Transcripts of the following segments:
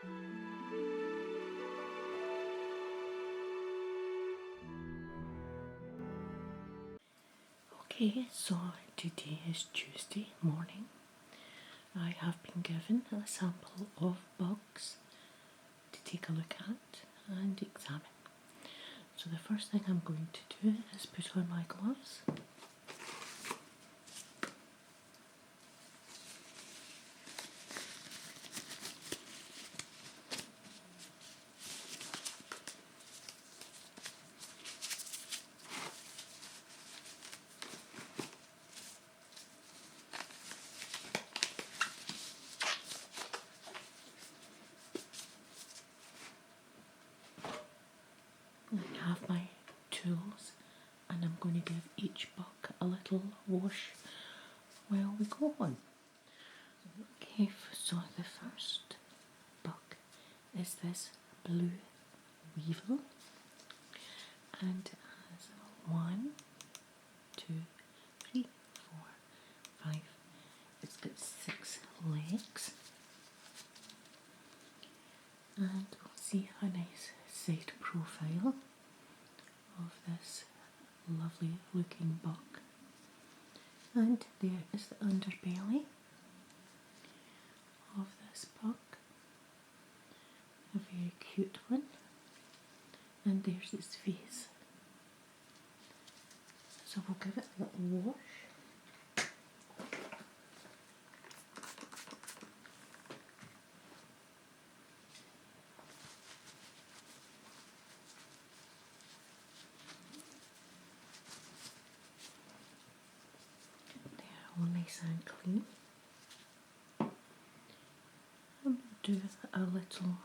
Okay, so today is Tuesday morning. I have been given a sample of bugs to take a look at and examine. So the first thing I'm going to do is put on my gloves. I have my tools and I'm going to give each bug a little wash while we go on. Okay, so the first bug is this blue weevil, and it has 1, 2, 3, 4, 5. It's got 6 legs, and we'll see a nice side profile of this lovely looking bug. And there is the underbelly of this bug, a very cute one, and there's its face. So we'll give it a little wash. They're all nice and clean. And we'll do a little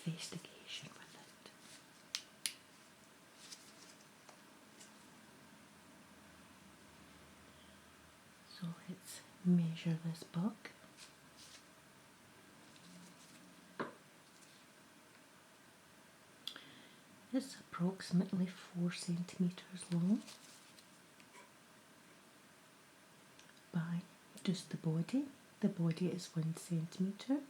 investigation with it. So let's measure this bug. It's approximately 4 centimetres long by just the body. The body is 1 centimetre.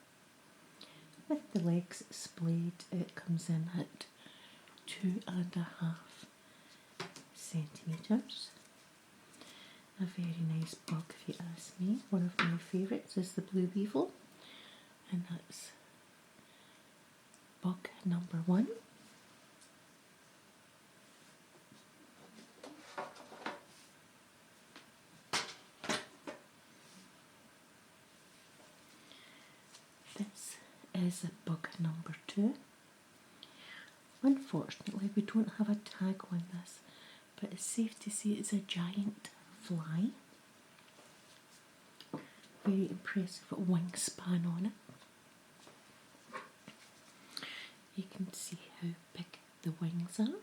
With the legs splayed, it comes in at 2.5 centimetres. A very nice bug if you ask me. One of my favourites is the blue weevil, and that's bug number 1. This is bug number 2. Unfortunately, we don't have a tag on this, but it's safe to say it's a giant fly. Very impressive wingspan on it. You can see how big the wings are,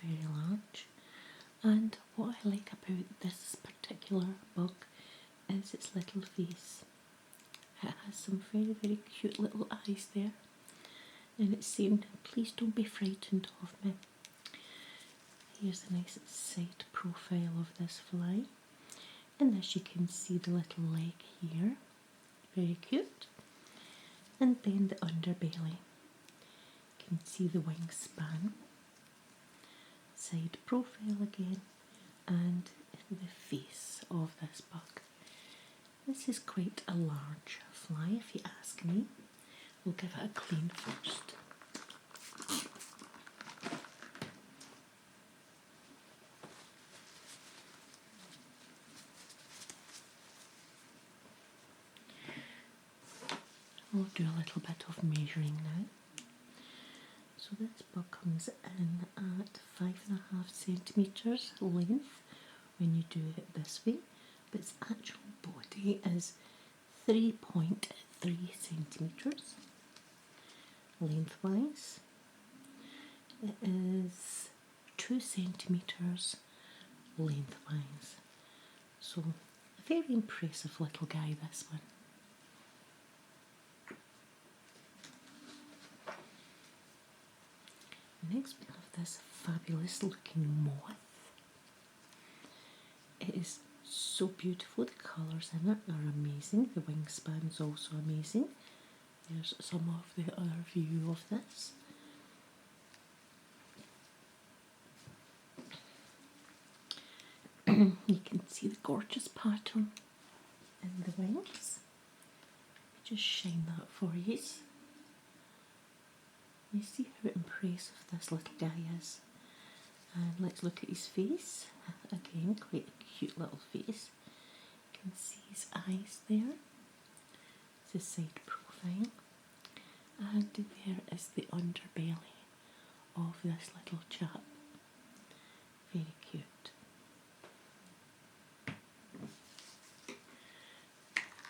very large. And what I like about this particular bug is its little face. It has some very, very cute little eyes there, and it's saying, please don't be frightened of me. Here's a nice side profile of this fly, and as you can see the little leg here, very cute, and then the underbelly. You can see the wingspan, side profile again, and the face of this bug. This is quite a large fly if you ask me. We'll give it a clean first. We'll do a little bit of measuring now. So this bug comes in at 5.5 centimetres length when you do it this way, but its actual body is 3.3 centimetres lengthwise. It is 2 centimetres lengthwise. So a very impressive little guy, this one. Next we have this fabulous looking moth. It is so beautiful, the colours in it are amazing, the wingspan is also amazing, There's some of the other view of this. You can see the gorgeous pattern in the wings. Just shine that for you. You see how impressive this little guy is. And let's look at his face. Again, quite a cute little face. You can see his eyes there. It's his side profile. And there is the underbelly of this little chap. Very cute.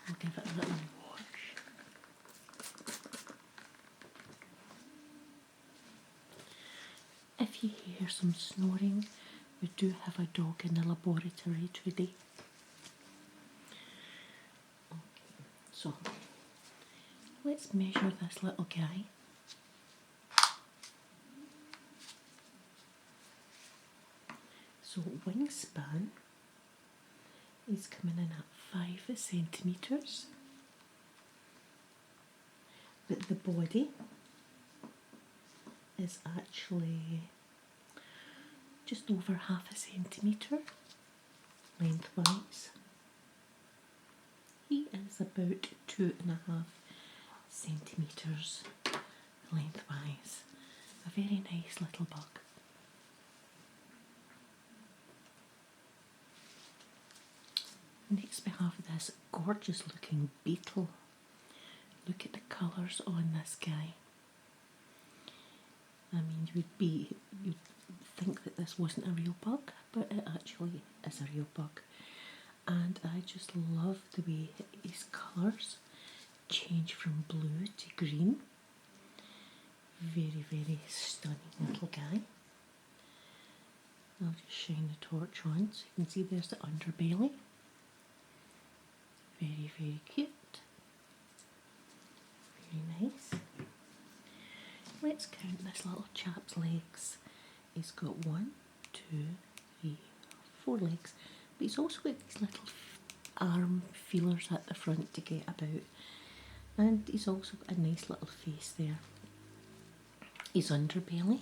I'll give it a little wash. If you hear some snoring, we do have a dog in the laboratory today. Okay, so let's measure this little guy. So wingspan is coming in at 5 centimetres, but the body is actually just over half a centimetre lengthwise. He is about 2.5 centimetres lengthwise. A very nice little bug. Next we have this gorgeous looking beetle. Look at the colours on this guy. I mean, you'd think that this wasn't a real bug, but it actually is a real bug. And I just love the way his colours change from blue to green. Very, very stunning little guy. I'll just shine the torch on so you can see there's the underbelly. Very, very cute. Very nice. Let's count this little chap's legs. He's got 1, 2, 3, 4 legs, but he's also got these little arm feelers at the front to get about, and he's also got a nice little face there. His underbelly,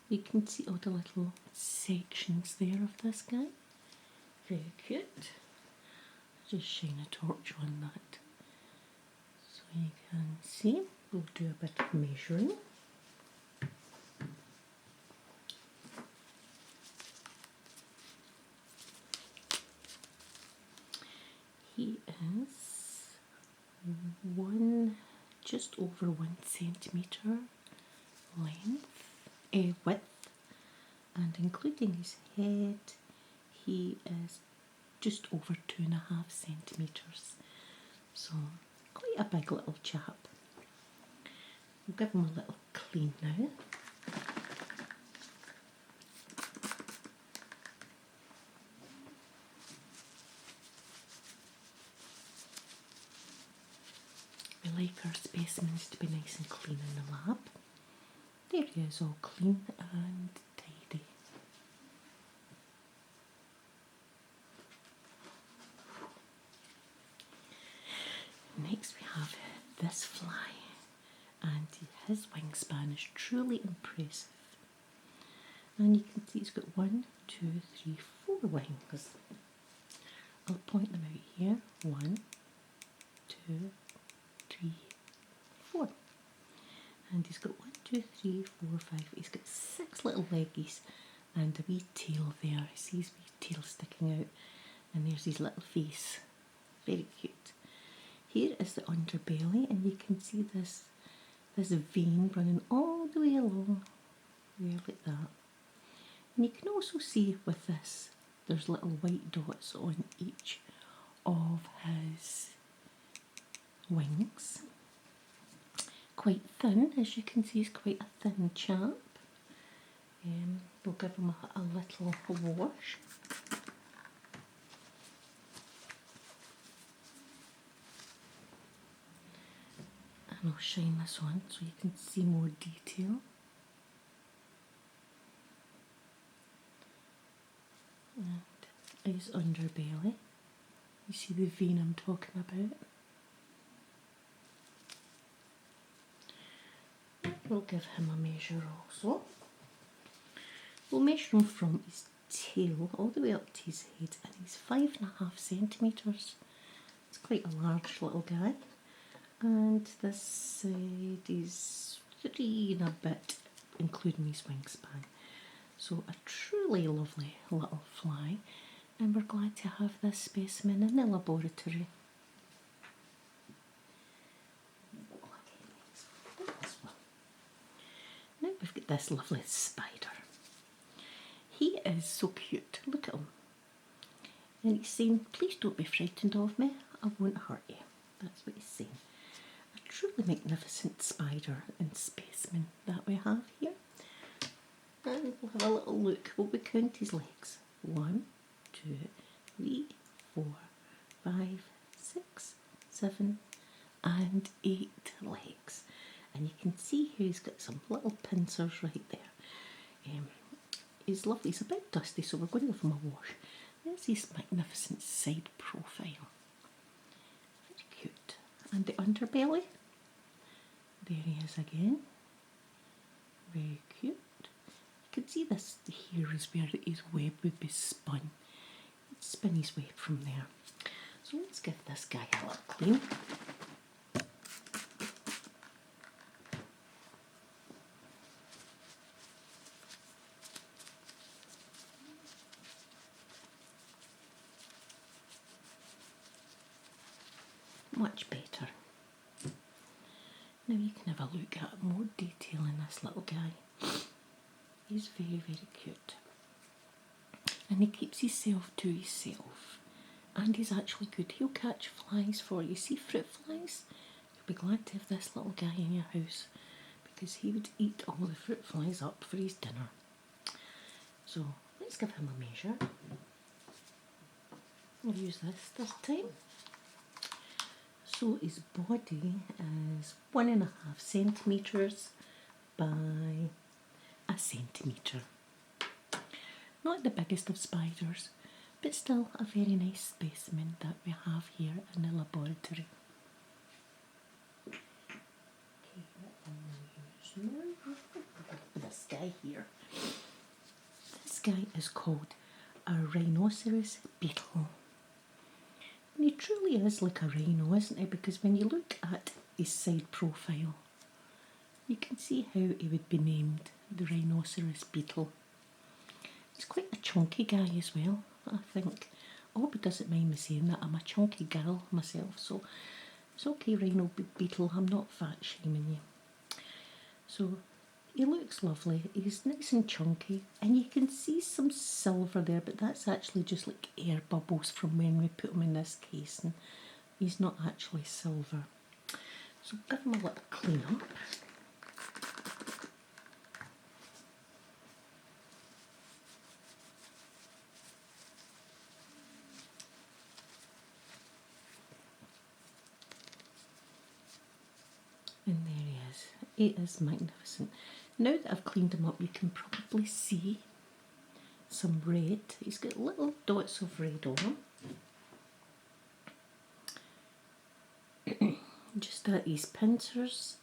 you can see all the little sections there of this guy. Very cute. Just shine a torch on that so you can see. We'll do a bit of measuring. He is just over 1 centimetre width, and including his head, he is just over 2.5 centimetres. So quite a big little chap. We'll give him a little clean now. We like our specimens to be nice and clean in the lab. There he is, all clean and tidy. Next we have this fly, and his wingspan is truly impressive. And you can see he's got 1, 2, 3, 4 wings. I'll point them out here. 1, 2, 3, 4. And he's got 1, 2, 3, 4, 5. He's got 6 little leggies and a wee tail there. I see his wee tail sticking out, and there's his little face. Very cute. Here is the underbelly, and you can see this vein running all the way along there like that. And you can also see with this, there's little white dots on each of his wings. Quite thin, as you can see, he's quite a thin chap. We'll give him a little wash. And I'll shine this on so you can see more detail. And his underbelly. You see the vein I'm talking about. We'll give him a measure also. We'll measure him from his tail all the way up to his head, and he's 5.5 centimetres. It's quite a large little guy. And this side is 3 and a bit, including his wingspan. So a truly lovely little fly, and we're glad to have this specimen in the laboratory. Now we've got this lovely spider. He is so cute, look at him. And he's saying, please don't be frightened of me, I won't hurt you. That's what he's saying. A truly magnificent spider and specimen that we have here. And we'll have a little look. Will we count his legs? 1, 2, 3, 4, 5, 6, 7 and 8 legs. And you can see here he's got some little pincers right there. He's lovely. He's a bit dusty, so we're going to give him a wash. There's his magnificent side profile. Very cute. And the underbelly. There he is again. Very cute. You can see this here is where his web would be spun. He'd spin his web from there. So let's give this guy a little clean. Much better. Now you can have a look at more detail in this little guy. He's very, very cute. And he keeps himself to himself. And he's actually good. He'll catch flies for you. See fruit flies? You'll be glad to have this little guy in your house, because he would eat all the fruit flies up for his dinner. So let's give him a measure. We'll use this time. So his body is 1.5 centimetres by 1 centimetre. Not the biggest of spiders, but still a very nice specimen that we have here in the laboratory. This guy here. This guy is called a rhinoceros beetle. And he truly is like a rhino, isn't he? Because when you look at his side profile, you can see how he would be named the rhinoceros beetle. He's quite a chunky guy as well, I think. I hope he doesn't mind me saying that. I'm a chunky girl myself, so it's okay, rhino beetle, I'm not fat shaming you. So he looks lovely, he's nice and chunky, and you can see some silver there, but that's actually just like air bubbles from when we put him in this case, and he's not actually silver. So give him a little clean up. And there he is. He is magnificent. Now that I've cleaned him up, you can probably see some red. He's got little dots of red on him. Just at his pincers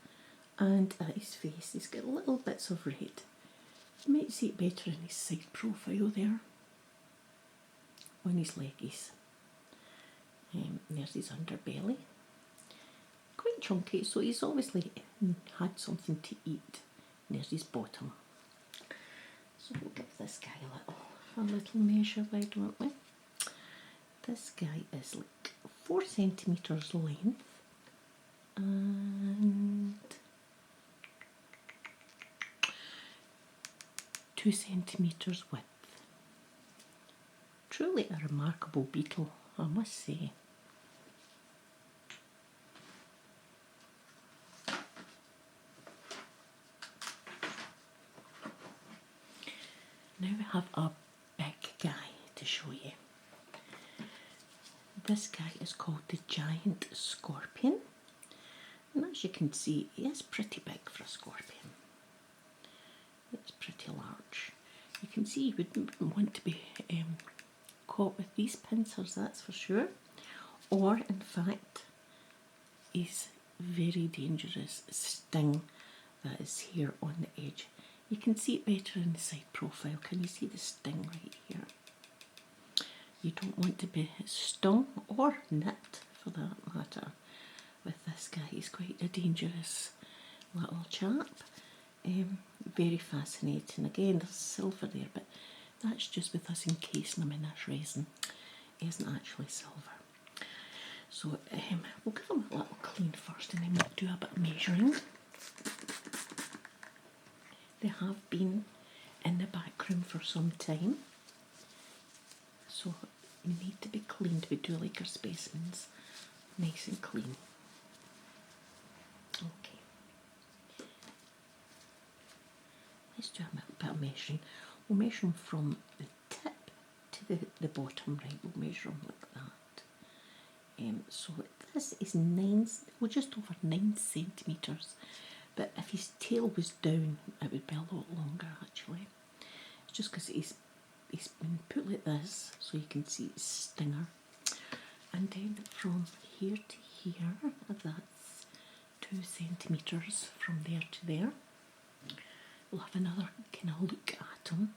and at his face. He's got little bits of red. You might see it better in his side profile there. On his leggies. There's his underbelly. Quite chunky, so he's obviously had something to eat. There's his bottom. So we'll give this guy a little measure, why don't we? This guy is like 4 centimetres length and 2 centimetres width. Truly a remarkable beetle, I must say. Now we have a big guy to show you. This guy is called the giant scorpion. And as you can see, he is pretty big for a scorpion. It's pretty large. You can see he wouldn't want to be caught with these pincers, that's for sure. Or, in fact, his very dangerous sting that is here on the edge. You can see it better in the side profile. Can you see the sting right here? You don't want to be stung or nipped for that matter with this guy. He's quite a dangerous little chap. Very fascinating. Again, there's silver there, but that's just with us encasing them in this resin. It isn't actually silver. So we'll give them a little clean first and then we'll do a bit of measuring. They have been in the back room for some time, so they need to be cleaned. We do like our specimens nice and clean. Okay. Let's do a bit of measuring. We'll measure them from the tip to the bottom, right? We'll measure them like that. So this is just over 9 centimetres. But if his tail was down, it would be a lot longer actually. It's just because he's been put like this, so you can see his stinger. And then from here to here, that's 2 centimetres from there to there. We'll have another kind of look at him.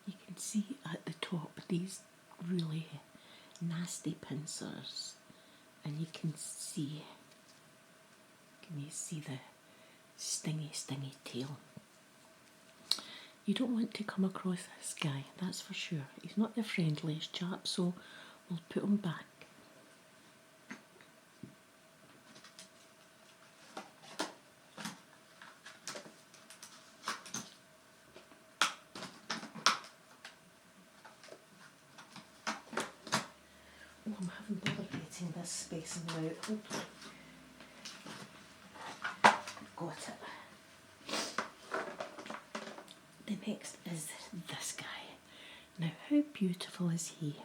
You can see at the top these really nasty pincers, and you can see the stingy tail. You don't want to come across this guy, that's for sure. He's not the friendliest chap, so we'll put him back. Oh, I'm having bother getting this specimen out. Oops. Got it. The next is this guy. Now, how beautiful is he?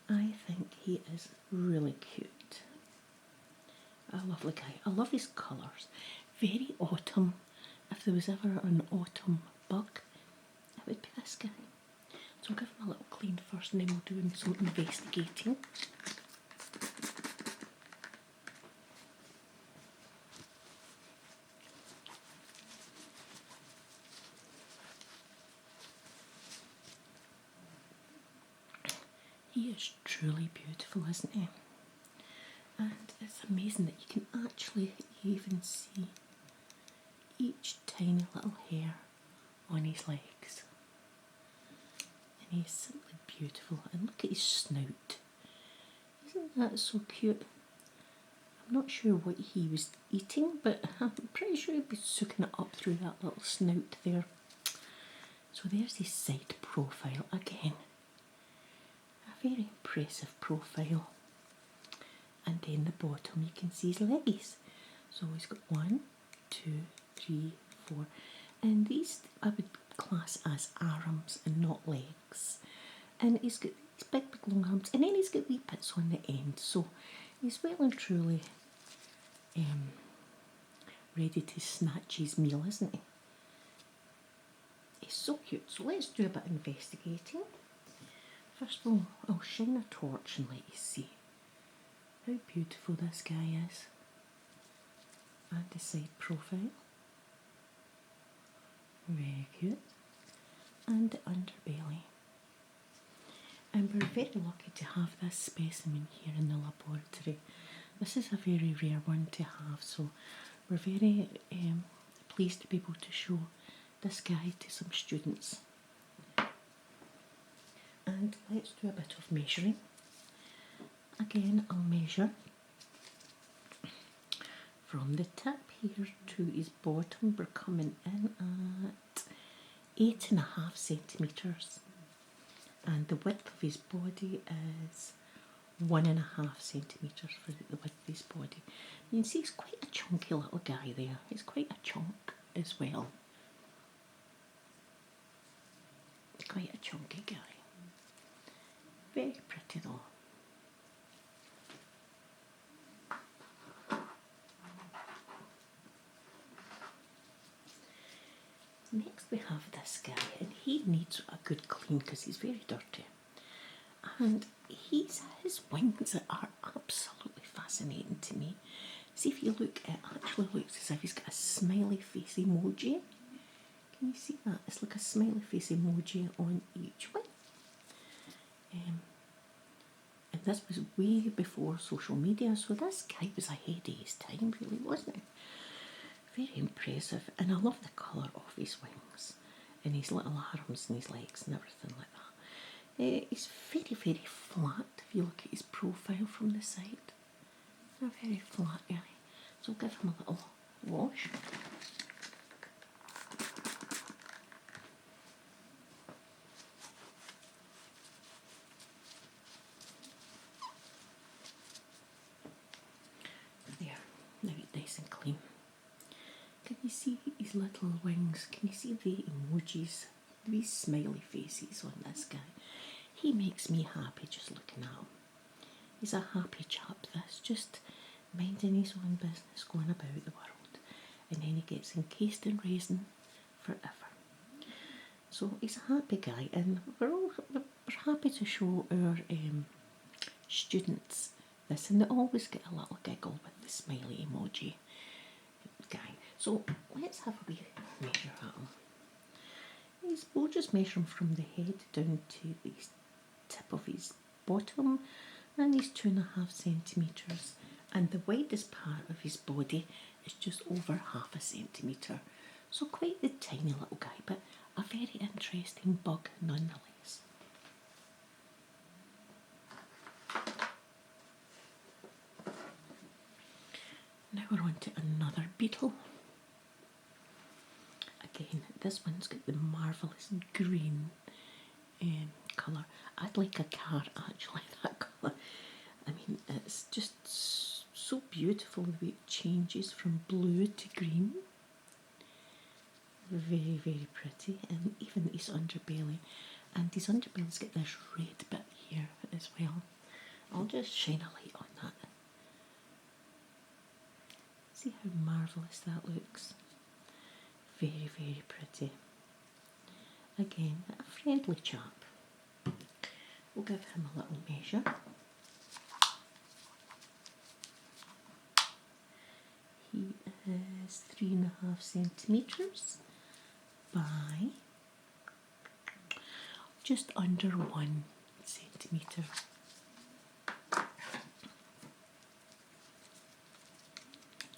I think he is really cute. A lovely guy. I love his colours. Very autumn. If there was ever an autumn bug, it would be this guy. So I'll give him a little clean first and then we'll do some investigating. He is truly beautiful, isn't he? And it's amazing that you can actually even see each tiny little hair on his legs. And he's simply beautiful. And look at his snout. Isn't that so cute? I'm not sure what he was eating, but I'm pretty sure he'd be sucking it up through that little snout there. So there's his side profile again. A very impressive profile. And then the bottom you can see his leggies. So he's got 1, 2, 3, 4. And these I would class as arms and not legs. And he's got these big long arms, and then he's got wee bits on the end. So he's well and truly ready to snatch his meal, isn't he? He's so cute. So let's do a bit of investigating. First of all, I'll shine a torch and let you see how beautiful this guy is. And the side profile. Very cute. And the underbelly. And we're very lucky to have this specimen here in the laboratory. This is a very rare one to have, so we're very pleased to be able to show this guy to some students. And let's do a bit of measuring. Again, I'll measure from the tip here to his bottom. We're coming in at 8.5 centimetres. And the width of his body is 1.5 centimetres for the width of his body. You can see he's quite a chunky little guy there. He's quite a chunk as well. Quite a chunky guy. Very pretty though. Next we have this guy, and he needs a good clean because he's very dirty. And his wings are absolutely fascinating to me. See if you look, it actually looks as if he's got a smiley face emoji. Can you see that? It's like a smiley face emoji on each wing. And this was way before social media, so this guy was ahead of his time, really, wasn't he? Very impressive, and I love the colour of his wings and his little arms and his legs and everything like that. He's very, very flat if you look at his profile from the side. They're very flat, really. So I'll give him a little wash. There, now it's nice and clean. Can you see his little wings? Can you see the emojis? These smiley faces on this guy. He makes me happy just looking at him. He's a happy chap, this, just minding his own business, going about the world. And then he gets encased in resin forever. So he's a happy guy, and we're happy to show our students this, and they always get a little giggle with the smiley emoji guy. So let's have a wee measure at him. We'll just measure him from the head down to the tip of his bottom, and he's 2.5 centimetres, and the widest part of his body is just over 0.5 centimetre. So quite the tiny little guy, but a very interesting bug nonetheless. Now we're on to another beetle. Again, this one's got the marvellous green colour. I'd like a car actually, that colour. I mean, it's just so beautiful the way it changes from blue to green. Very, very pretty. And even his underbelly. And his underbelly's got this red bit here as well. I'll just shine a light on that. See how marvellous that looks. Very, very pretty. Again, a friendly chap. We'll give him a little measure. He is 3.5 centimetres by just under 1 centimetre.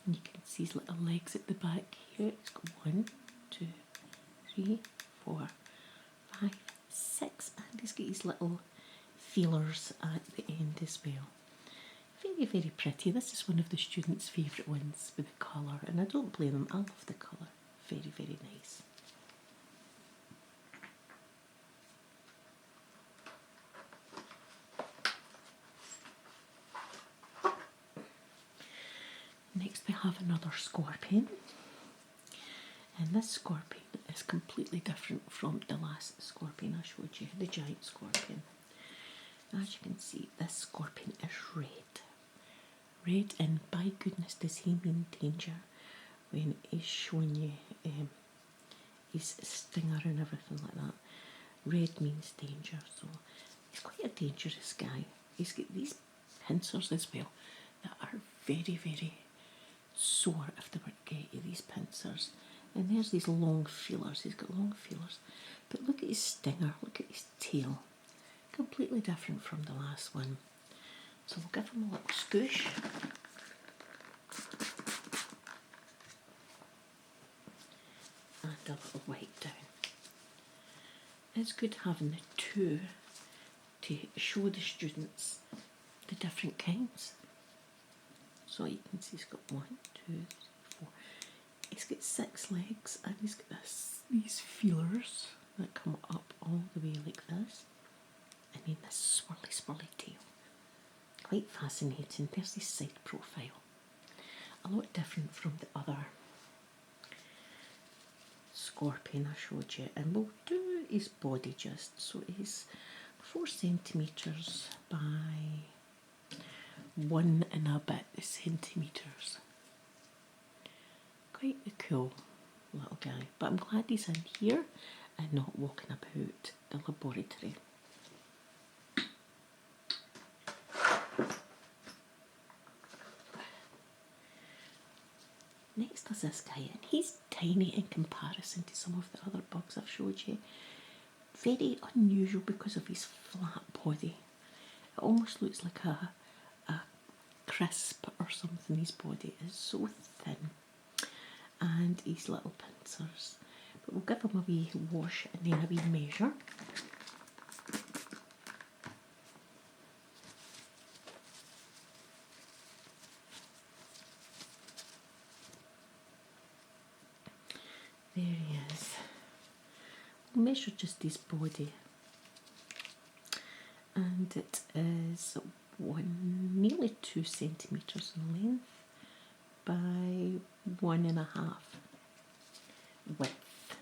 And you can see his little legs at the back here. It's got 1, 2, 3, 4, 5, 6, and he's got his little feelers at the end as well. Very, very pretty. This is one of the students' favourite ones with the colour, and I don't blame them. I love the colour. Very, very nice. Next we have another scorpion, and this scorpion is completely different from the last scorpion I showed you, the giant scorpion. As you can see, this scorpion is red. Red, and by goodness does he mean danger when he's showing you his stinger and everything like that. Red means danger, so he's quite a dangerous guy. He's got these pincers as well that are very, very sore if they were to get you, these pincers. And there's these long feelers. He's got long feelers. But look at his stinger, look at his tail. Completely different from the last one. So we'll give him a little scoosh. And a little wipe down. It's good having the two to show the students the different kinds. So you can see he's got 1, 2, 3, 4. He's got 6 legs, and he's got these feelers that come up all the way like this. And then this swirly, swirly tail. Quite fascinating. There's his side profile. A lot different from the other scorpion I showed you. And we'll do his body just. So he's 4 centimetres by 1 and a bit centimetres. Quite a cool little guy. But I'm glad he's in here and not walking about the laboratory. Next is this guy, and he's tiny in comparison to some of the other bugs I've showed you. Very unusual because of his flat body. It almost looks like a crisp or something. His body is so thin, and his little pincers. But we'll give him a wee wash and then a wee measure. There he is. We'll measure just his body, and it is nearly 2 centimetres in length by 1.5 width.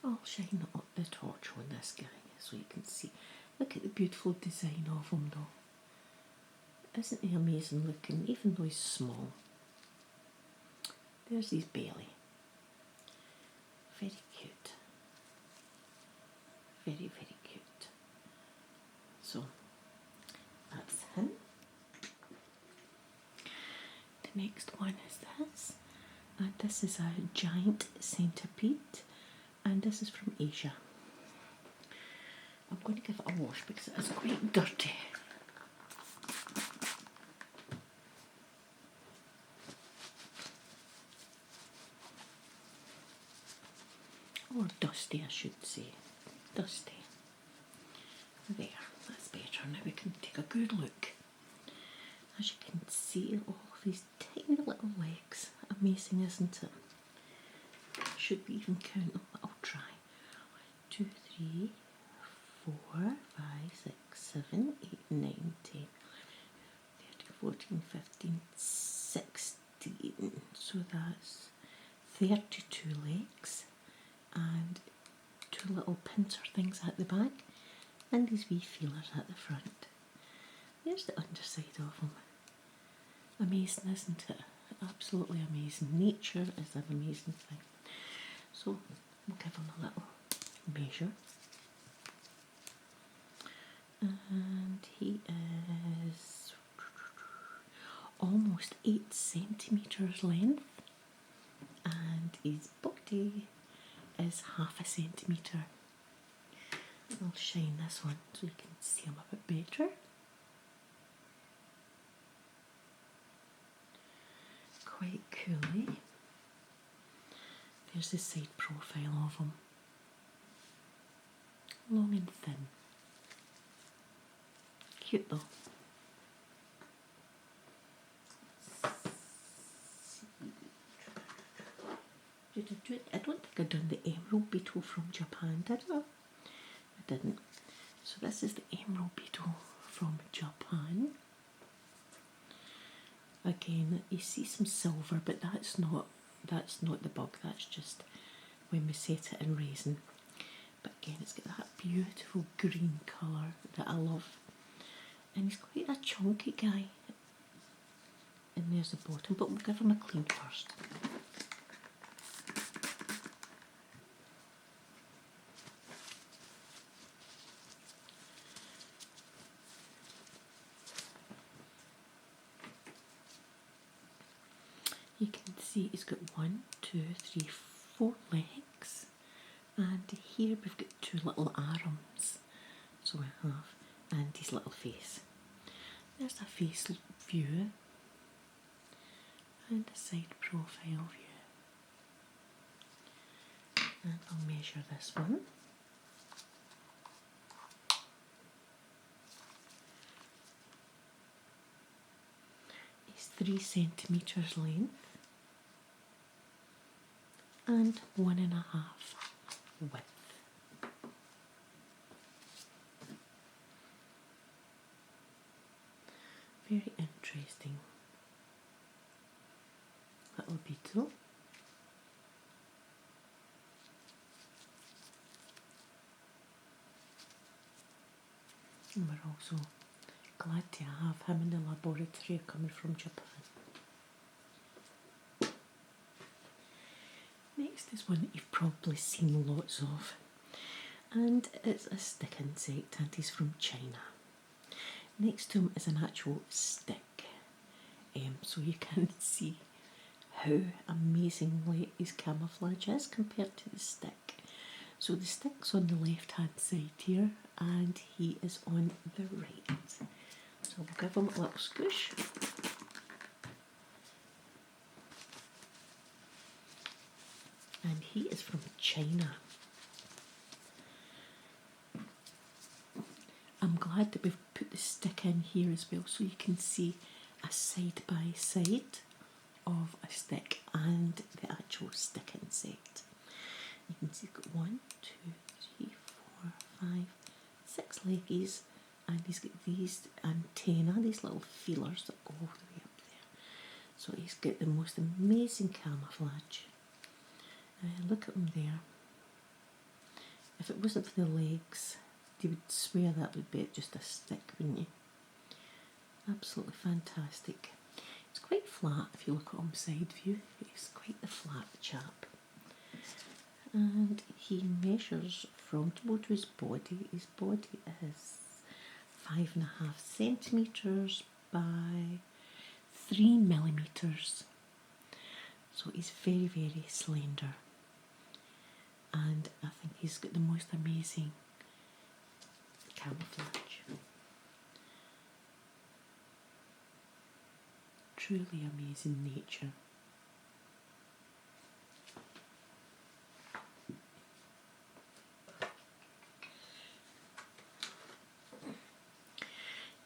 I'll shine up the torch on this guy so you can see. Look at the beautiful design of him though. Isn't he amazing looking, even though he's small? There's his belly. Very cute. Very, very cute. So, that's him. The next one is this. And this is a giant centipede. And this is from Asia. I'm going to give it a wash because it is quite dirty. Or dusty, I should say. Dusty. There, that's better. Now we can take a good look. As you can see, all of these tiny little legs. Amazing, isn't it? Should we even count them? I'll try. 1, 2, 3, 4, 5, 6, 7, 8, 9, 10, 13, 14, 15, 16. So that's 32 legs and 2 little pincer things at the back and these wee feelers at the front. There's the underside of them. Amazing, isn't it? Absolutely amazing. Nature is an amazing thing. So we'll give him a little measure. And he is almost 8 centimetres length. And his body is 0.5 centimetre. I'll shine this one so you can see him a bit better. Quite coolly. There's the side profile of him. Long and thin. Cute though. I don't think I'd done the emerald beetle from Japan, did I? I didn't. So this is the emerald beetle from Japan. Again, you see some silver, but that's not the bug, that's just when we set it in resin. But again, it's got that beautiful green colour that I love. And he's quite a chunky guy. And there's the bottom, but we'll give him a clean first. You can see he's got 1, 2, 3, 4 legs, and here we've got 2 little arms, so we have, and his little face. There's a face view, and a side profile view. And I'll measure this one. It's 3 centimetres length. And 1.5 width. Very interesting little beetle. And we're also glad to have him in the laboratory coming from Japan. Next is one that you've probably seen lots of, and it's a stick insect, and he's from China. Next to him is an actual stick, so you can see how amazingly his camouflage is compared to the stick. So the stick's on the left hand side here and he is on the right. So we'll give him a little squish. And he is from China. I'm glad that we've put the stick in here as well so you can see a side by side of a stick and the actual stick insect. You can see he's got 1, 2, 3, 4, 5, 6 leggies, and he's got these antennae, these little feelers that go all the way up there. So he's got the most amazing camouflage. Look at him there. If it wasn't for the legs, you would swear that would be just a stick, wouldn't you? Absolutely fantastic. It's quite flat if you look at him side view. He's quite the flat chap. And he measures from to his body. His body is 5.5 centimetres by 3 millimetres. So he's very, very slender. And I think he's got the most amazing camouflage. Truly amazing nature.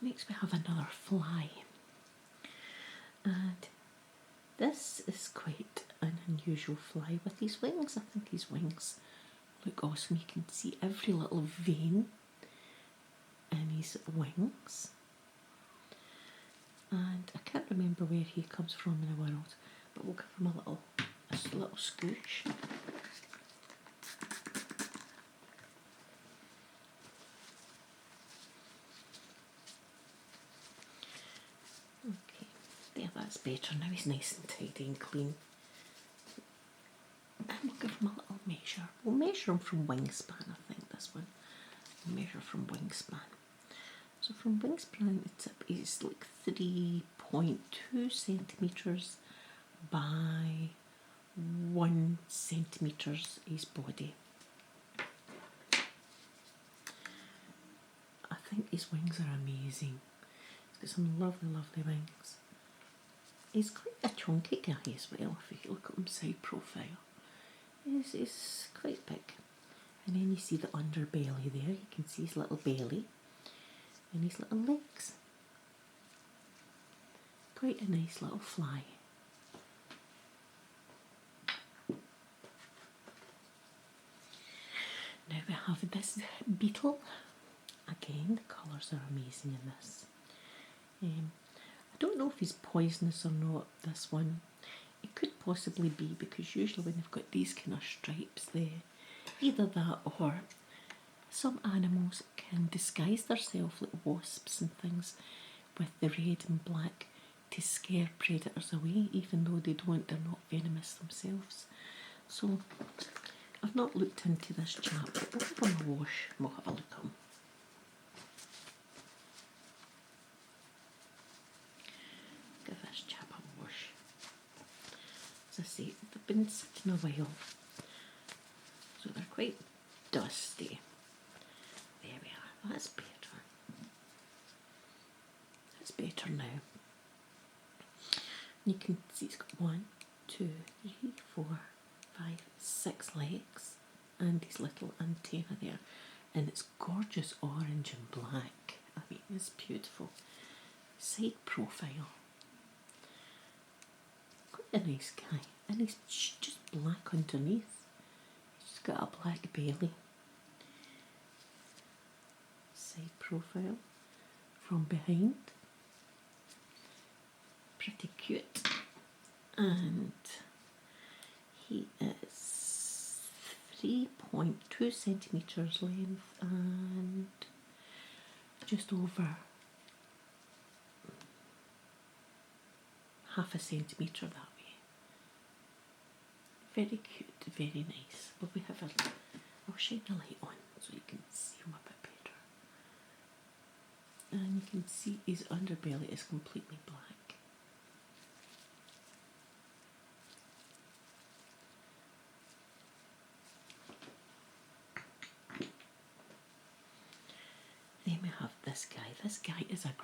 Next we have another fly, and this is quite an unusual fly with his wings. I think his wings look awesome. You can see every little vein in his wings, and I can't remember where he comes from in the world, but we'll give him a little scooch. Okay, there, that's better. Now he's nice and tidy and clean. And we'll give him a little measure. We'll measure him from wingspan, I think, this one. We'll measure from wingspan. So from wingspan, it's like 3.2 centimetres by 1 centimetres his body. I think his wings are amazing. He's got some lovely, lovely wings. He's quite a chunky guy as well, if you look at him side profile. He's quite big. And then you see the underbelly there, you can see his little belly and his little legs. Quite a nice little fly. Now we have this beetle. Again, the colours are amazing in this. I don't know if he's poisonous or not, this one. It could possibly be, because usually when they've got these kind of stripes there, either that or some animals can disguise themselves like wasps and things with the red and black to scare predators away, even though they're not venomous themselves. So I've not looked into this chap, but we'll give him a wash and we'll have a look at him. Give this chap a wash. As I say, they've been sitting a while, so they're quite dusty. There we are, that's better. That's better now. You can see it's got 1, 2, 3, 4, 5, 6 legs and his little antenna there, and it's gorgeous orange and black. I mean, it's beautiful. Side profile. Quite a nice guy, and he's just black underneath. He's just got a black belly. Side profile from behind. Pretty cute. And he is 3.2 centimetres length and just over half a centimetre that way. Very cute, very nice. Will we have I'll shine the light on so you can see him a bit better. And you can see his underbelly is completely black.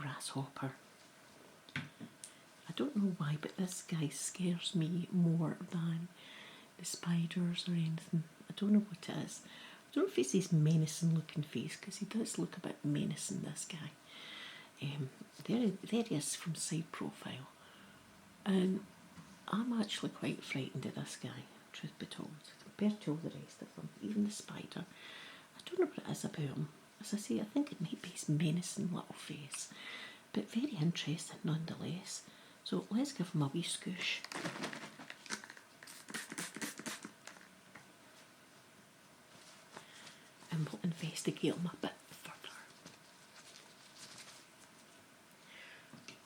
grasshopper. I don't know why, but this guy scares me more than the spiders or anything. I don't know what it is. I don't know if it's his menacing looking face, because he does look a bit menacing, this guy. There he is from side profile. And I'm actually quite frightened of this guy, truth be told, compared to all the rest of them, even the spider. I don't know what it is about him. As I say, I think it might be his menacing little face, but very interesting nonetheless. So let's give him a wee scoosh. And we'll investigate him a bit further.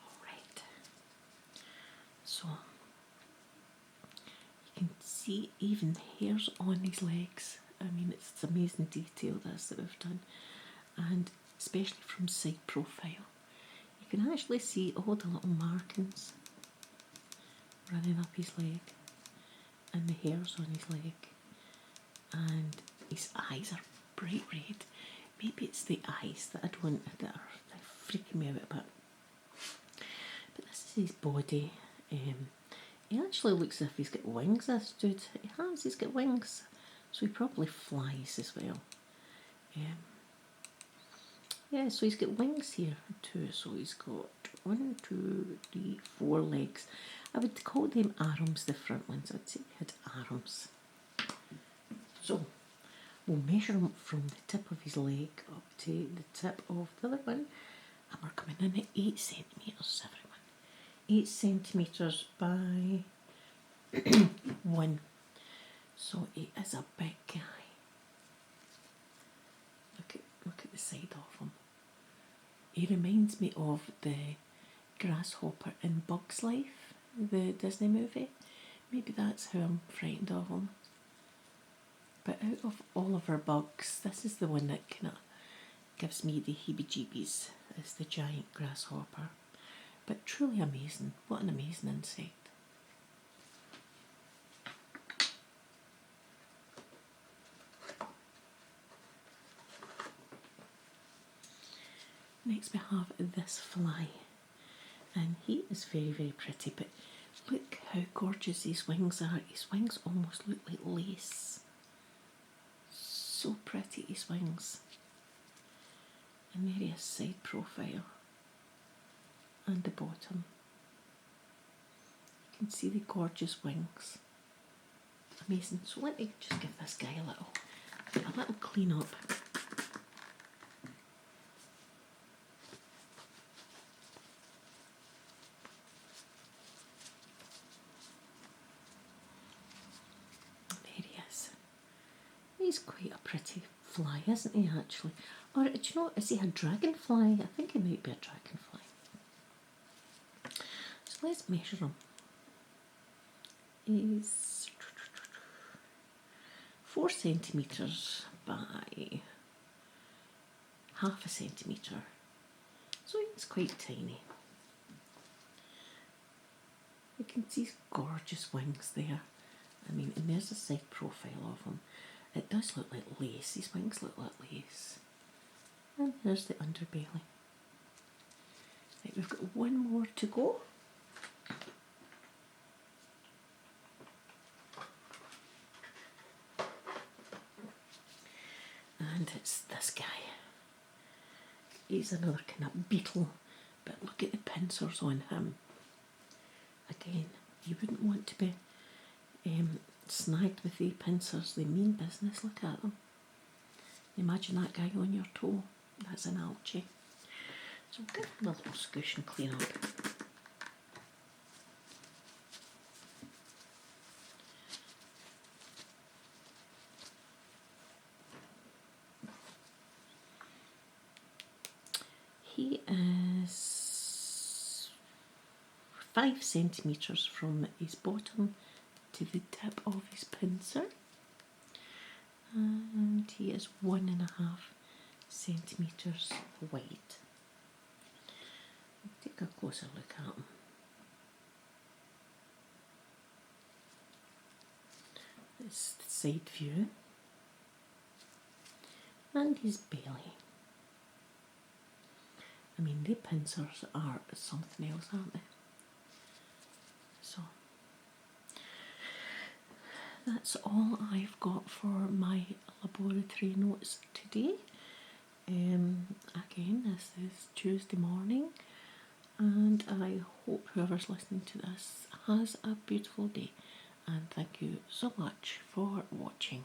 Alright. So, you can see even hairs on his legs. I mean, it's amazing detail this that we've done. And especially from side profile. You can actually see all the little markings running up his leg. And the hairs on his leg. And his eyes are bright red. Maybe it's the eyes that are freaking me out a bit. But this is his body. He actually looks as if he's got wings, this dude. He's got wings. So he probably flies as well. Yeah, so he's got wings here too. So he's got 1, 2, 3, 4 legs. I would call them arms, the front ones. I would say he had arms. So we'll measure him from the tip of his leg up to the tip of the other one. And we're coming in at 8 centimetres, everyone. 8 centimetres by 1. So he is a big guy. Look at the side of him. He reminds me of the grasshopper in Bug's Life, the Disney movie. Maybe that's how I'm frightened of him. But out of all of our bugs, this is the one that kind of gives me the heebie-jeebies, is the giant grasshopper. But truly amazing. What an amazing insect. Next we have this fly, and he is very, very pretty, but look how gorgeous his wings are. His wings almost look like lace. So pretty, his wings. And there he is, side profile, and the bottom. You can see the gorgeous wings. Amazing. So let me just give this guy a little clean up. He's quite a pretty fly, isn't he, actually? Or, do you know, is he a dragonfly? I think he might be a dragonfly. So let's measure him. He's 4 centimetres by half a centimetre. So he's quite tiny. You can see his gorgeous wings there. I mean, and there's a side profile of him. It does look like lace. His wings look like lace. And there's the underbelly. Right, we've got one more to go. And it's this guy. He's another kind of beetle, but look at the pincers on him. Again, you wouldn't want to be snagged with the pincers. They mean business. Look at them. Imagine that guy on your toe. That's an algae. So we'll give him a little squish and clean up. He is 5 centimetres from his bottom to the tip of his pincer, and he is 1.5 centimetres wide. We'll take a closer look at him. This is the side view, and his belly. I mean, the pincers are something else, aren't they? So that's all I've got for my laboratory notes today. Again, this is Tuesday morning, and I hope whoever's listening to this has a beautiful day, and thank you so much for watching.